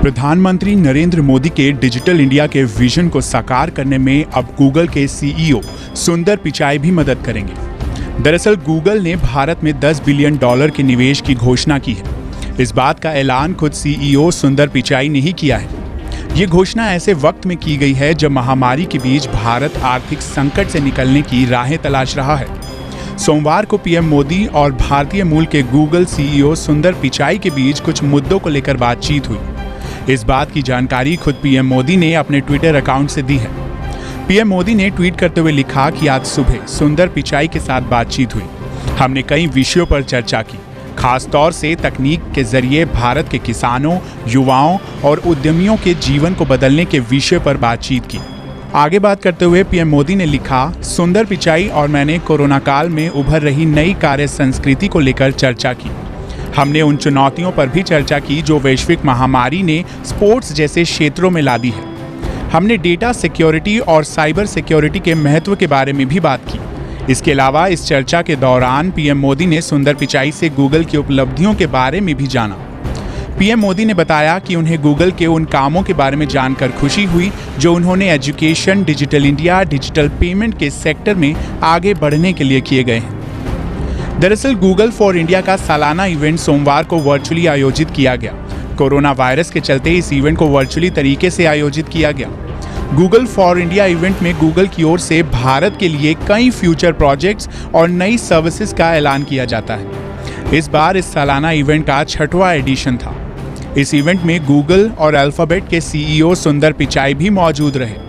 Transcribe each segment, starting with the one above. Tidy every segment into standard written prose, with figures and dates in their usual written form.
प्रधानमंत्री नरेंद्र मोदी के digital India के विजन को साकार करने में अब गूगल के सीईओ सुंदर पिचाई भी मदद करेंगे। दरअसल गूगल ने भारत में $10 बिलियन के निवेश की घोषणा की है। इस बात का ऐलान खुद सीईओ सुंदर पिचाई ने ही किया है। ये घोषणा ऐसे वक्त में की गई है जब महामारी के बीच भारत आर्थिक संकट से निकलने की राहें तलाश रहा है। सोमवार को पीएम मोदी और भारतीय मूल के गूगल सीईओ सुंदर पिचाई के बीच कुछ मुद्दों को लेकर बातचीत हुई। इस बात की जानकारी खुद पीएम मोदी ने अपने ट्विटर अकाउंट से दी है। पीएम मोदी ने ट्वीट करते हुए लिखा कि आज सुबह सुंदर पिचाई के साथ बातचीत हुई। हमने कई विषयों पर चर्चा की, खास तौर से तकनीक के जरिए भारत के किसानों, युवाओं और उद्यमियों के जीवन को बदलने के विषय पर बातचीत की। आगे बात करते हुए पीएम मोदी ने लिखा, सुंदर पिचाई और मैंने कोरोना काल में उभर रही नई कार्य संस्कृति को लेकर चर्चा की। हमने उन चुनौतियों पर भी चर्चा की जो वैश्विक महामारी ने स्पोर्ट्स जैसे क्षेत्रों में ला दी है। हमने डेटा सिक्योरिटी और साइबर सिक्योरिटी के महत्व के बारे में भी बात की। इसके अलावा इस चर्चा के दौरान पीएम मोदी ने सुंदर पिचाई से गूगल की उपलब्धियों के बारे में भी जाना। पीएम मोदी ने बताया कि उन्हें गूगल के उन कामों के बारे में जानकर खुशी हुई जो उन्होंने education, digital India, digital payment के सेक्टर में आगे बढ़ने के लिए किए गए हैं। दरअसल गूगल फॉर इंडिया का सालाना इवेंट सोमवार को वर्चुअली आयोजित किया गया। कोरोना वायरस के चलते इस इवेंट को वर्चुअली तरीके से आयोजित किया गया। गूगल फॉर इंडिया इवेंट में गूगल की ओर से भारत के लिए कई फ्यूचर प्रोजेक्ट्स और नई सर्विसेज का ऐलान किया जाता है। इस बार इस सालाना इवेंट का 6वां एडिशन था। इस इवेंट में गूगल और अल्फाबेट के सीईओ सुंदर पिचाई भी मौजूद रहे।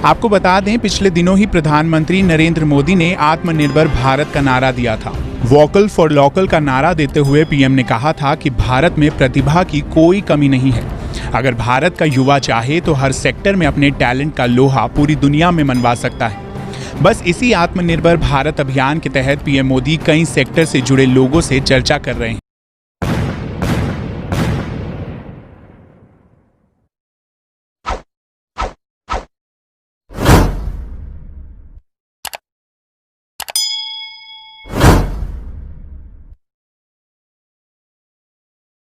आपको बता दें, पिछले दिनों ही प्रधानमंत्री नरेंद्र मोदी ने आत्मनिर्भर भारत का नारा दिया था। वोकल फॉर लोकल का नारा देते हुए पीएम ने कहा था कि भारत में प्रतिभा की कोई कमी नहीं है। अगर भारत का युवा चाहे तो हर सेक्टर में अपने टैलेंट का लोहा पूरी दुनिया में मनवा सकता है। बस इसी आत्मनिर्भर भारत अभियान के तहत पीएम मोदी कई सेक्टर से जुड़े लोगों से चर्चा कर रहे हैं।